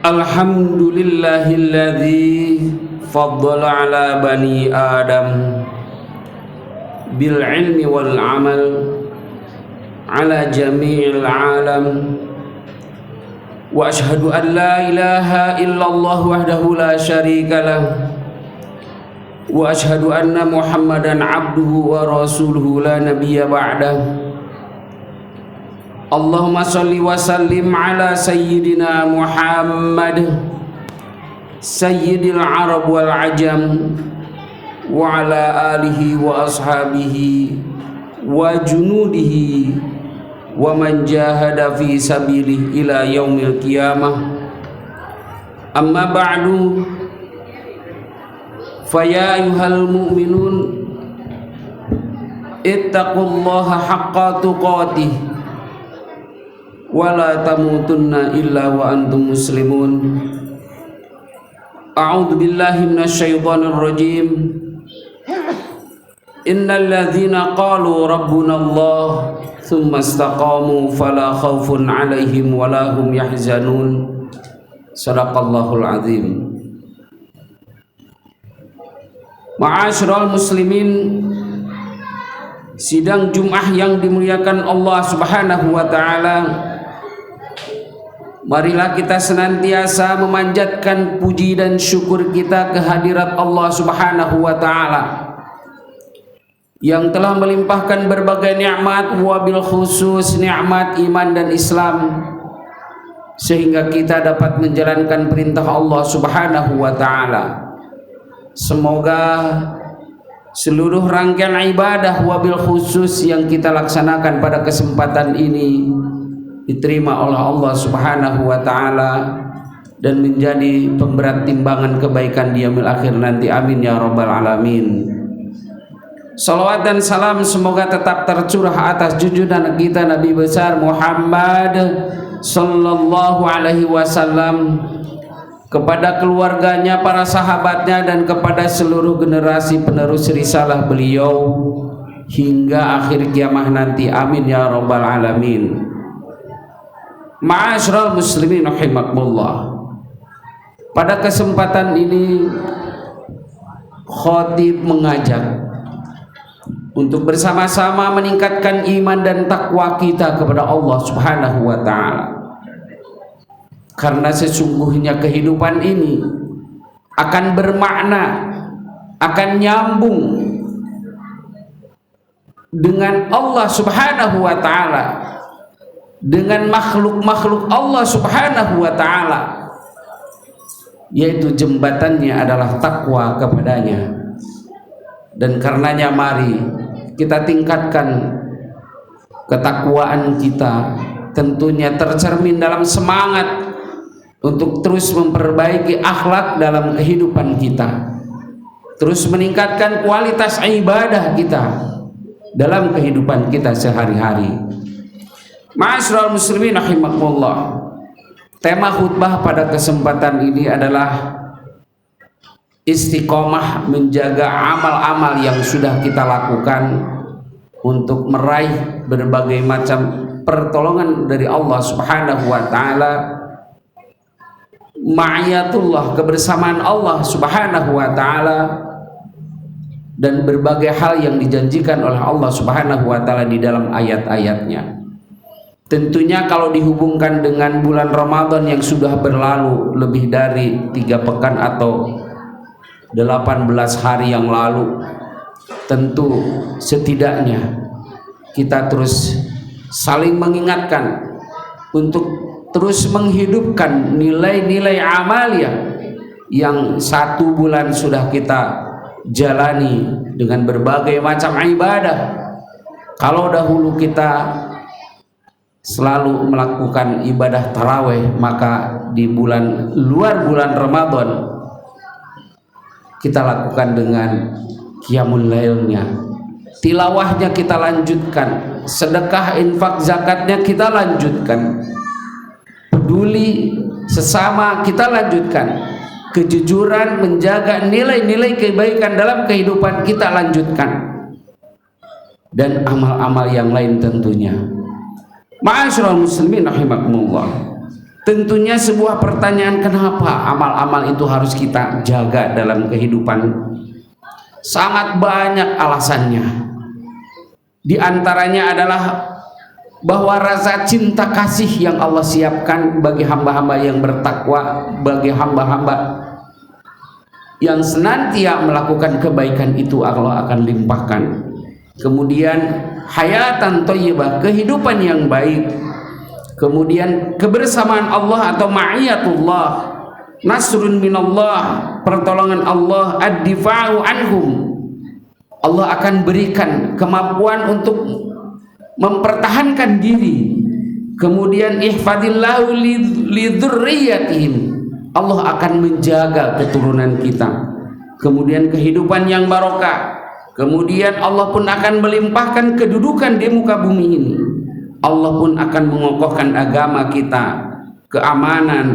Alhamdulillahilladzi faddala ala bani Adam bil ilmi wal amal ala jami'il alam wa ashhadu an la ilaha illallah wahdahu la syarika lah wa ashhadu anna Muhammadan abduhu wa rasuluhu la nabiyya ba'dah. Allahumma salli wa sallim ala sayyidina Muhammad sayyidil arab wal ajam wa ala alihi wa ashabihi wa junudihi wa man jahada fi sabilihi ila yaumil qiyamah. Amma ba'du, fa ya ayyuhal mu'minun ittaqullaha haqqa tuqatih wala tamutunna illa wa antum muslimun. A'udzu billahi minasy syaithanir rajim. Innal ladzina qalu rabbuna Allah tsumma istaqamu fala khaufun 'alaihim wala hum yahzanun. Shadaqallahul azim. Ma'asyiral muslimin, sidang Jumat yang dimuliakan Allah Subhanahu wa taala, marilah kita senantiasa memanjatkan puji dan syukur kita kehadirat Allah Subhanahu wa ta'ala yang telah melimpahkan berbagai nikmat, wabil khusus nikmat iman dan Islam, sehingga kita dapat menjalankan perintah Allah Subhanahu wa ta'ala. Semoga seluruh rangkaian ibadah wabil khusus yang kita laksanakan pada kesempatan ini diterima oleh Allah Subhanahu wa ta'ala dan menjadi pemberat timbangan kebaikan di yaumil akhir nanti. Amin ya rabbal alamin. Salawat dan salam semoga tetap tercurah atas junjungan kita Nabi besar Muhammad sallallahu alaihi wasallam, kepada keluarganya, para sahabatnya, dan kepada seluruh generasi penerus risalah beliau hingga akhir kiamat nanti. Amin ya rabbal alamin. Ma'asyiral muslimin rahimakumullah. Pada kesempatan ini khatib mengajak untuk bersama-sama meningkatkan iman dan takwa kita kepada Allah Subhanahu wa ta'ala. Karena sesungguhnya kehidupan ini akan bermakna, akan nyambung dengan Allah Subhanahu wa ta'ala, dengan makhluk-makhluk Allah Subhanahu wa ta'ala, yaitu jembatannya adalah takwa kepadanya. Dan karenanya mari kita tingkatkan ketakwaan kita, tentunya tercermin dalam semangat untuk terus memperbaiki akhlak dalam kehidupan kita, terus meningkatkan kualitas ibadah kita dalam kehidupan kita sehari-hari. Ma'asyiral muslimin rahimakumullah. Tema khutbah pada kesempatan ini adalah istiqomah menjaga amal-amal yang sudah kita lakukan untuk meraih berbagai macam pertolongan dari Allah Subhanahu wa ta'ala, ma'iyatullah, kebersamaan Allah Subhanahu wa ta'ala, dan berbagai hal yang dijanjikan oleh Allah Subhanahu wa ta'ala di dalam ayat-ayatnya. Tentunya kalau dihubungkan dengan bulan Ramadan yang sudah berlalu lebih dari 3 pekan atau 18 hari yang lalu, tentu setidaknya kita terus saling mengingatkan untuk terus menghidupkan nilai-nilai amalia yang 1 bulan sudah kita jalani dengan berbagai macam ibadah. Kalau dahulu kita selalu melakukan ibadah tarawih, maka di luar bulan Ramadan kita lakukan dengan qiyamul lailnya, tilawahnya kita lanjutkan, sedekah, infak, zakatnya kita lanjutkan, peduli sesama kita lanjutkan, kejujuran, menjaga nilai-nilai kebaikan dalam kehidupan kita lanjutkan, dan amal-amal yang lain tentunya. Ma'asyiral muslimin rahimakumullah. Tentunya sebuah pertanyaan, kenapa amal-amal itu harus kita jaga dalam kehidupan? Sangat banyak alasannya. Di antaranya adalah bahwa rasa cinta kasih yang Allah siapkan bagi hamba-hamba yang bertakwa, bagi hamba-hamba yang senantiasa melakukan kebaikan itu Allah akan limpahkan. Kemudian hayatan thayyibah, kehidupan yang baik. Kemudian kebersamaan Allah atau ma'iyatullah, nasrun minallah, pertolongan Allah, ad-difa'u anhum. Allah akan berikan kemampuan untuk mempertahankan diri. Kemudian ihfadillahu lidhurriyyatihim, Allah akan menjaga keturunan kita. Kemudian kehidupan yang barokah. Kemudian Allah pun akan melimpahkan kedudukan di muka bumi ini. Allah pun akan mengokohkan agama kita, keamanan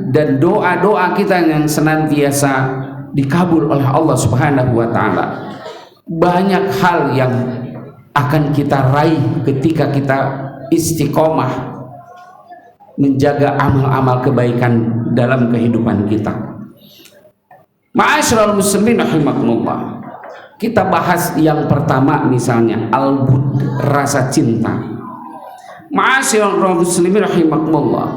dan doa-doa kita yang senantiasa dikabul oleh Allah Subhanahu wa taala. Banyak hal yang akan kita raih ketika kita istiqomah menjaga amal-amal kebaikan dalam kehidupan kita. Ma'asyiral muslimin rahimakumullah. Kita bahas yang pertama misalnya al-bud, rasa cinta. Ma'asyiral muslimin rahimakumullah.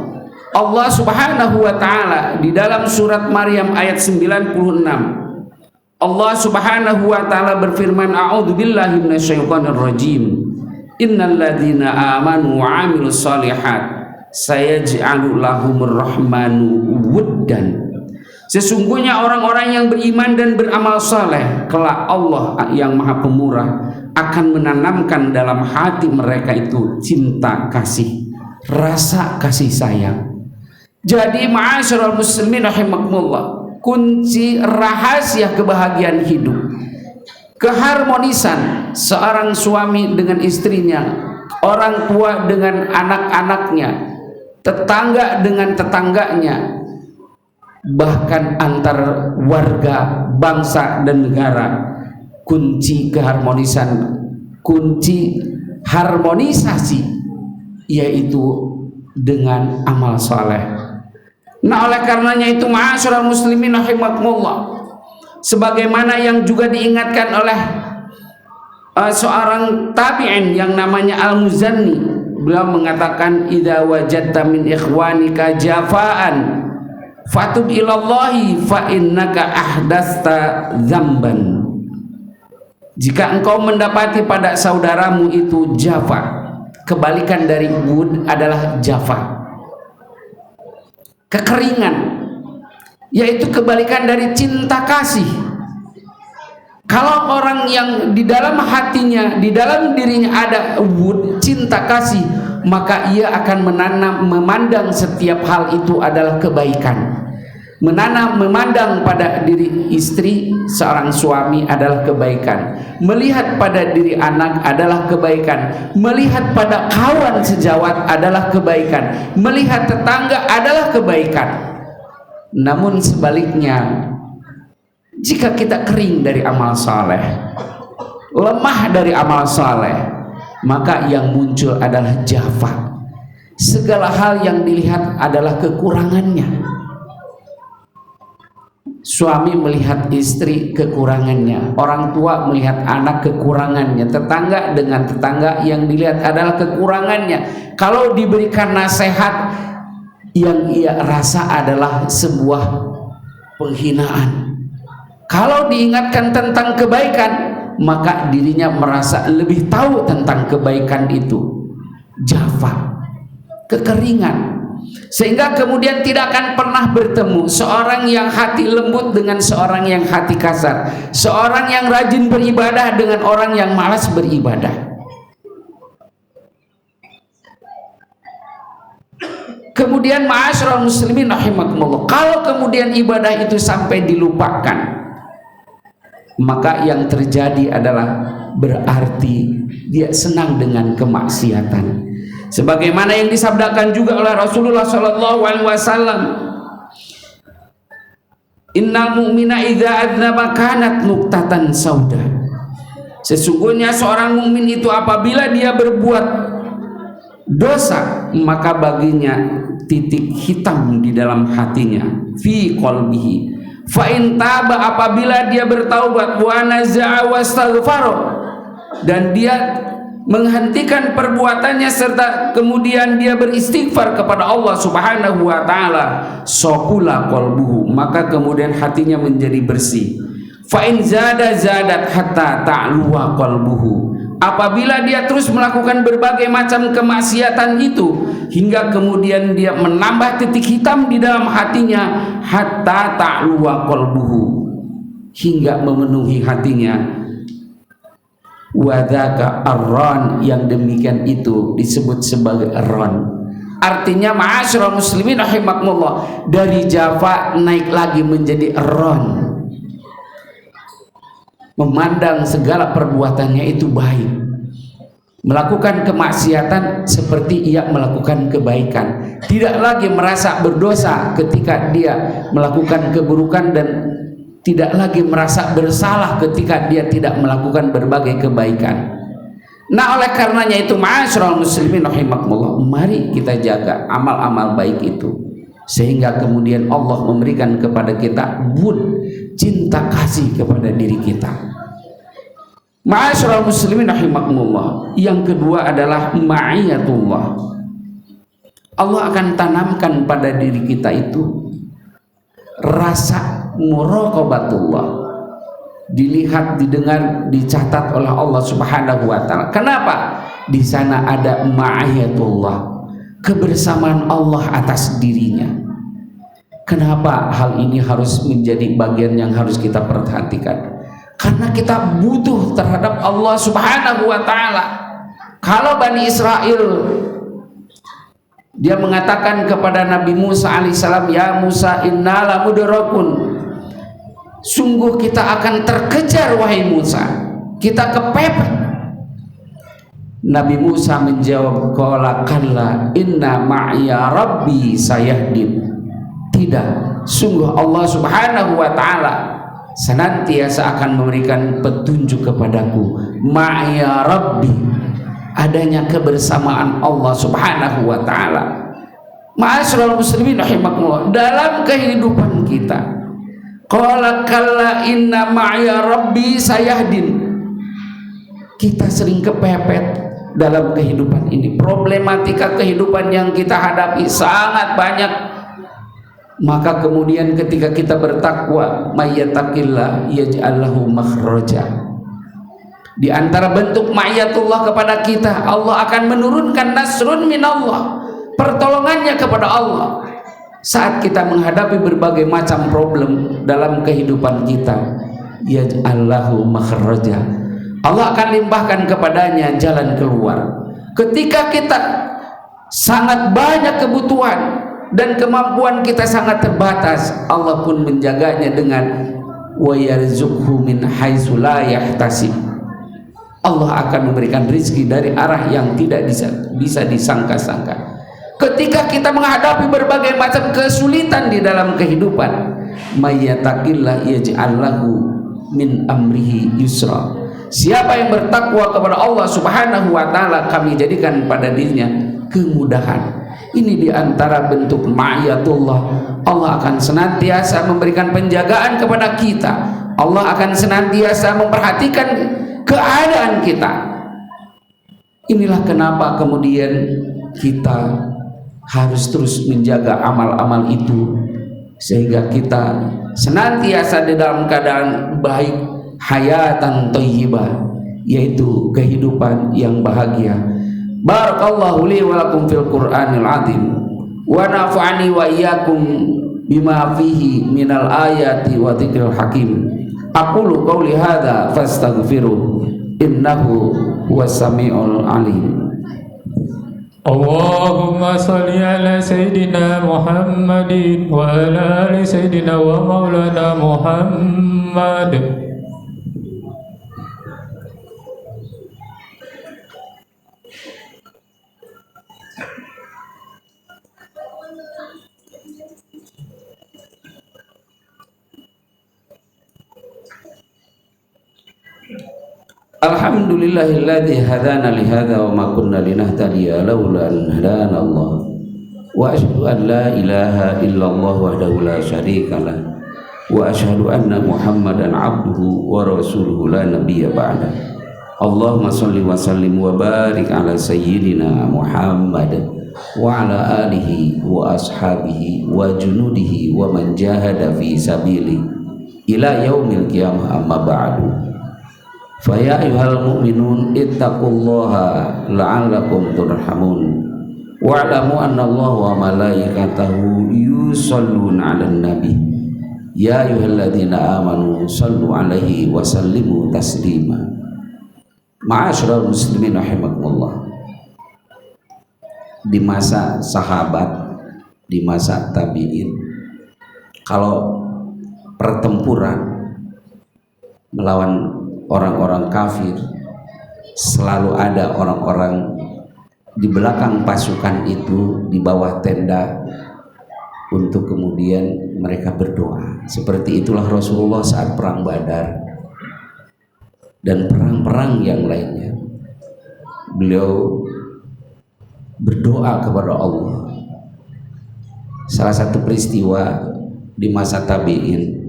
Allah Subhanahu wa taala di dalam surat Maryam ayat 96, Allah Subhanahu wa taala berfirman, a'udzubillahi minasyaitonir rajim. Innal ladzina amanu wa 'amilus shalihat sayaj'alu lahumur rahmanu wuddan. Sesungguhnya orang-orang yang beriman dan beramal saleh, kelak Allah yang Maha Pemurah akan menanamkan dalam hati mereka itu cinta kasih, rasa kasih sayang. Jadi ma'asyiral muslimin rahimakumullah, kunci rahasia kebahagiaan hidup, keharmonisan seorang suami dengan istrinya, orang tua dengan anak-anaknya, tetangga dengan tetangganya, bahkan antar warga, bangsa dan negara. Kunci keharmonisan, kunci harmonisasi yaitu dengan amal saleh. Nah, oleh karenanya itu ma'asyiral muslimin rahimakumullah, sebagaimana yang juga diingatkan oleh seorang tabi'in yang namanya Al-Muzanni, beliau mengatakan, idza wajadta min ikhwanika jafaan fatub ilallahi fa innaka ahdasta dzamban. Jika engkau mendapati pada saudaramu itu jafa, kebalikan dari bud adalah jafa, kekeringan, yaitu kebalikan dari cinta kasih. Kalau orang yang di dalam hatinya, di dalam dirinya ada wud, cinta kasih, maka ia akan memandang setiap hal itu adalah kebaikan. Memandang pada diri istri seorang suami adalah kebaikan, melihat pada diri anak adalah kebaikan, melihat pada kawan sejawat adalah kebaikan, melihat tetangga adalah kebaikan. Namun sebaliknya, jika kita kering dari amal saleh, lemah dari amal saleh, maka yang muncul adalah jafa. Segala hal yang dilihat adalah kekurangannya. Suami melihat istri kekurangannya, orang tua melihat anak kekurangannya, tetangga dengan tetangga yang dilihat adalah kekurangannya. Kalau diberikan nasihat, yang ia rasa adalah sebuah penghinaan. Kalau diingatkan tentang kebaikan, maka dirinya merasa lebih tahu tentang kebaikan itu. Jafa, kekeringan. Sehingga kemudian tidak akan pernah bertemu seorang yang hati lembut dengan seorang yang hati kasar, seorang yang rajin beribadah dengan orang yang malas beribadah. Kemudian ma'asyiral muslimin rahimakumullah, kalau kemudian ibadah itu sampai dilupakan, maka yang terjadi adalah berarti dia senang dengan kemaksiatan. Sebagaimana yang disabdakan juga oleh Rasulullah sallallahu alaihi wasallam, innal mu'mina idza adznaba kanat nuqtatan sauda. Sesungguhnya seorang mukmin itu apabila dia berbuat dosa, maka baginya titik hitam di dalam hatinya, fi qalbihi. Fa in taba, apabila dia bertaubat, wa naza'a wastaghfara, dan dia menghentikan perbuatannya serta kemudian dia beristighfar kepada Allah Subhanahu wa taala, saqula qalbuhu, maka kemudian hatinya menjadi bersih. Fa in zada zadat hatta ta'luwa qalbuhu, apabila dia terus melakukan berbagai macam kemaksiatan itu hingga kemudian dia menambah titik hitam di dalam hatinya, hatta ta'luwa qalbuhu, hingga memenuhi hatinya. Wadaka arron, yang demikian itu disebut sebagai arron. Artinya ma'asyiral muslimin rahimakumullah, dari Java naik lagi menjadi arron, memandang segala perbuatannya itu baik, melakukan kemaksiatan seperti ia melakukan kebaikan, tidak lagi merasa berdosa ketika dia melakukan keburukan dan tidak lagi merasa bersalah ketika dia tidak melakukan berbagai kebaikan. Nah, oleh karenanya itu ma'asyiral muslimin rahimakumullah, mari kita jaga amal-amal baik itu sehingga kemudian Allah memberikan kepada kita cinta kasih kepada diri kita. Ma'asyiral muslimin rahimakumullah, yang kedua adalah ma'iyatullah. Allah akan tanamkan pada diri kita itu rasa muraqabatullah, dilihat, didengar, dicatat oleh Allah Subhanahu wa taala. Kenapa? Di sana ada ma'iyatullah, kebersamaan Allah atas dirinya. Kenapa hal ini harus menjadi bagian yang harus kita perhatikan? Karena kita butuh terhadap Allah Subhanahu wa taala. Kalau Bani Israel, dia mengatakan kepada Nabi Musa alaihissalam, ya Musa inna la mudrakun, sungguh kita akan terkejar wahai Musa, kita kepepet. Nabi Musa menjawab, qala kalla inna ma'iya rabbi sayahdin, tidak, sungguh Allah Subhanahu wa taala senantiasa akan memberikan petunjuk kepadaku. Ma'iya rabbi, adanya kebersamaan Allah Subhanahu wa taala. Ma'asyiral muslimin rahimakumullah, dalam kehidupan kita, qala kalla inna ma'iya rabbi sayahdin, kita sering kepepet dalam kehidupan ini. Problematika kehidupan yang kita hadapi sangat banyak. Maka kemudian ketika kita bertakwa, mayyattaqillah yaj'al lahu makhraja, di antara bentuk ma'iyatullah kepada kita, Allah akan menurunkan nasrun minallah, pertolongannya kepada Allah saat kita menghadapi berbagai macam problem dalam kehidupan kita. Yaj'al lahu makhraja, Allah akan limpahkan kepadanya jalan keluar. Ketika kita sangat banyak kebutuhan dan kemampuan kita sangat terbatas, Allah pun menjaganya dengan wa yarzuqhu min haitsu la yahtasib, Allah akan memberikan rizki dari arah yang tidak bisa disangka-sangka. Ketika kita menghadapi berbagai macam kesulitan di dalam kehidupan, mayyattaqillah yaj'al lahu min amrihi yusra, siapa yang bertakwa kepada Allah Subhanahu wa taala, kami jadikan pada dirinya kemudahan. Ini diantara bentuk ma'iyatullah. Allah akan senantiasa memberikan penjagaan kepada kita. Allah akan senantiasa memperhatikan keadaan kita. Inilah kenapa kemudian kita harus terus menjaga amal-amal itu sehingga kita senantiasa di dalam keadaan baik, hayatan thayyibah, yaitu kehidupan yang bahagia. Barakallahu li wa lakum fil Qur'anil azim wa nafa'ani wa iyyakum bima fihi minal ayati wa dzikril hakim. Aqulu qawli hadza fastaghfiruh innahu huwas samiul alim. Allahumma salli ala Sayyidina Muhammadin wa ala ali Sayyidina wa maulana Muhammad. Alhamdulillahilladzi hadana li hadza wa ma kunna linahtadiya laula an hadana Allah. Wa asyhadu an la ilaha illallah wahdahu la syarika lah. Wa asyhadu anna Muhammadan abduhu wa rasuluhu la nabiyya ba'da. Allahumma shalli wa sallim wa barik ala sayyidina Muhammad wa ala alihi wa ashabihi wa junudihi wa man jahada fi sabili ila yaumil qiyamah, amma ba'du. Fa ya ayyuhal mu'minun ittaqullaha la'allakum turhamun wa'lamu anna Allah wa malaikatahu yusholluna 'alan nabi ya ayyuhalladzina amanu shallu 'alaihi wa sallimu taslima. Ma'asyiral muslimin rahimakumullah. Di masa sahabat, di masa tabi'in, kalau pertempuran melawan orang-orang kafir, selalu ada orang-orang di belakang pasukan itu, di bawah tenda, untuk kemudian mereka berdoa. Seperti itulah Rasulullah saat perang Badar dan perang-perang yang lainnya. Beliau berdoa kepada Allah. Salah satu peristiwa di masa tabi'in,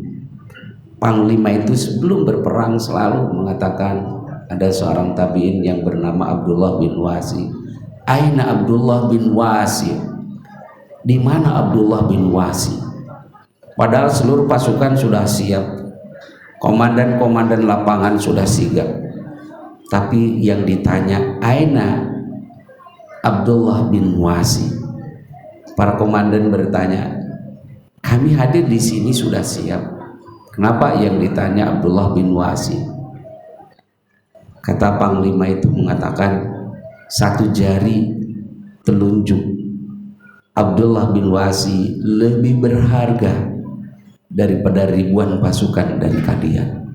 panglima itu sebelum berperang selalu mengatakan, ada seorang tabi'in yang bernama Abdullah bin Wasi. Aina Abdullah bin Wasi? Di mana Abdullah bin Wasi? Padahal seluruh pasukan sudah siap, komandan-komandan lapangan sudah sigap, tapi yang ditanya, aina Abdullah bin Wasi? Para komandan bertanya, kami hadir di sini sudah siap, kenapa yang ditanya Abdullah bin Wasi? Kata panglima itu mengatakan, satu jari telunjuk Abdullah bin Wasi lebih berharga daripada ribuan pasukan dari kalian.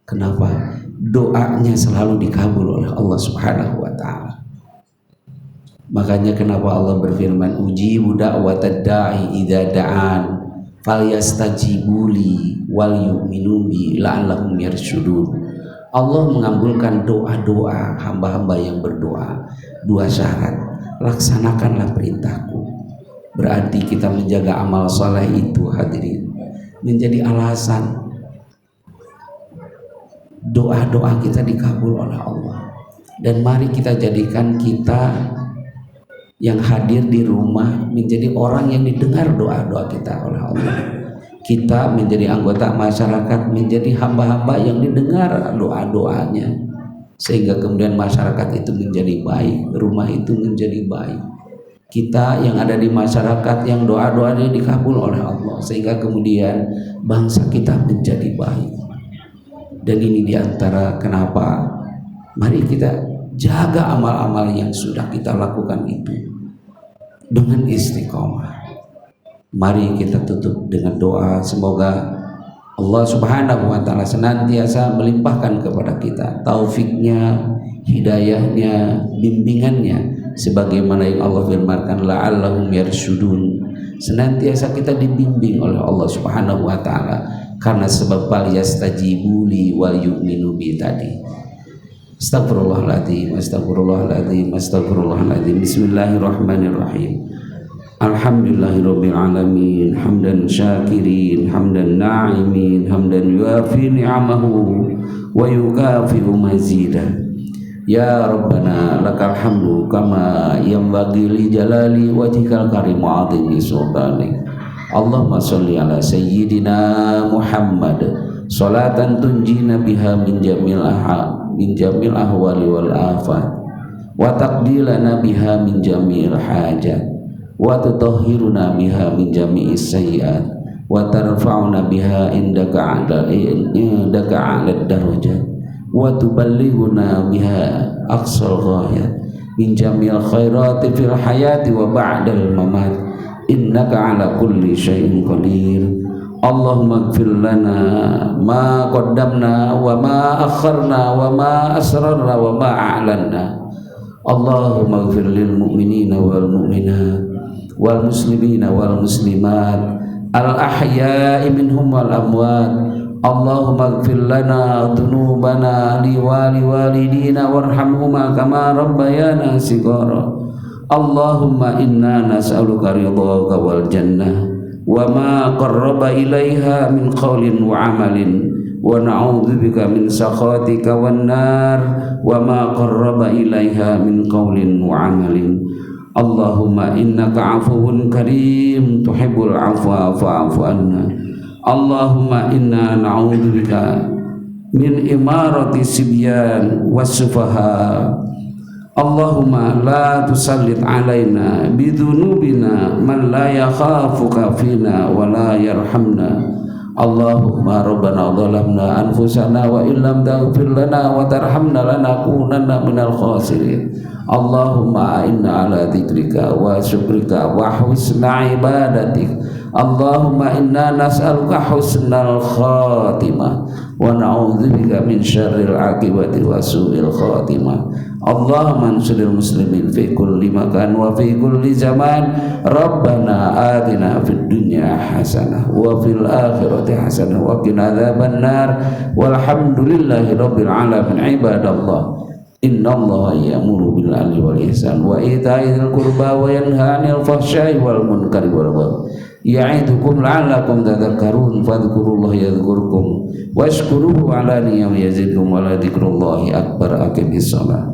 Kenapa? Doanya selalu dikabul oleh Allah Subhanahu wa ta'ala. Makanya kenapa Allah berfirman, ujibu da'watad da'i idza da'an falyastajibuli wal yu'minu bi la'allahum yarsyudun. Allah mengabulkan doa-doa hamba-hamba yang berdoa. Dua syarat, laksanakanlah perintahku. Berarti kita menjaga amal soleh itu, hadirin, menjadi alasan doa-doa kita dikabul oleh Allah. Dan mari kita jadikan kita yang hadir di rumah menjadi orang yang didengar doa-doa kita oleh Allah. Kita menjadi anggota masyarakat, menjadi hamba-hamba yang didengar doa-doanya, sehingga kemudian masyarakat itu menjadi baik, rumah itu menjadi baik. Kita yang ada di masyarakat yang doa-doanya dikabul oleh Allah, sehingga kemudian bangsa kita menjadi baik. Dan ini diantara kenapa mari kita jaga amal-amal yang sudah kita lakukan itu dengan istiqomah. Mari kita tutup dengan doa, semoga Allah Subhanahu wa ta'ala senantiasa melimpahkan kepada kita taufiknya, hidayahnya, bimbingannya, sebagaimana yang Allah firmankan, la'allahum yarsyudun. Senantiasa kita dibimbing oleh Allah Subhanahu wa ta'ala, karena sebab falyastajibuli wal yu'minu bi tadi. Astagfirullahaladzim, astagfirullahaladzim, astagfirullahaladzim. Bismillahirrahmanirrahim. Alhamdulillahirabbil alamin, hamdan syakirin, hamdan na'imin, hamdan yuafi ni'amahu wa yukafi'u mazidah. Ya Rabbana lakal hamdu kama yanbaghi li jalali wajhikal karim wa 'azimi sultanik. Allahumma shalli ala sayyidina Muhammad salatan tunjina biha min jamil ahwali wal afat wa taqdilana biha min jamil hajat wa tutahhiruna biha min jami'is sayyi'at wa tarfa'una biha indaka 'ala darajat wa tuballighuna biha aqsal ghayat min jamil khairati fil hayati wa ba'dal mamat innaka 'ala kulli syai'in qadir. Allahumma ighfir lana ma qaddamna wa ma akharna wa ma asrarna wa ma a'lanna. Allahumma ighfir lil mu'minina wal mu'minat wal muslimina wal muslimat al ahya'i minhum wal amwat. Allahumma ighfir lana dhunubana li walidina warhamhuma kama rabbayana shighara. Allahumma inna nas'aluka ridhaka wal jannah wa ma qarraba ilaiha min qawlin wa amalin, wa na'udzubika min sakhatika wan nar wa ma qarraba ilaiha min qawlin wa amalin. Allahumma innaka afuwun karim tuhibbul afwa fa'fu anna. Allahumma inna na'udzubika min imarati sibyan was-sufaha. Allahumma la tusallit alaina bidhunubina man la yakhafuka fina wa la yarhamna. Allahumma rabbana dhalamna anfusana wa illam taghfir lana wa tarhamna lanakunanna minal khasirin. Allahumma inna ala dzikrika wa syukrika wa husna ibadatik. Allahumma inna nas'aluka husnal khatimah wa na'udzubika min syarril aqibati wa su'il khatimah. Allahumma ansuril muslimin fi kulli makan wa fi kulli zaman. Rabbana atina fid dunya hasanah wa fil akhirati hasanah wa qina adzaban nar. Walhamdulillahi rabbil alamin. Ibadallah, innallaha ya'muru bil 'adli wal ihsan wa ita'i dzil qurba wa yanha 'anil fahsya'i wal munkari wal baghi ya'idukum la'allakum tadhakkarun. Fadhkurullaha yadhkurkum washkuruhu 'ala ni'amihi yazidkum wa la dzikrullahi akbar. Aqimis shalah.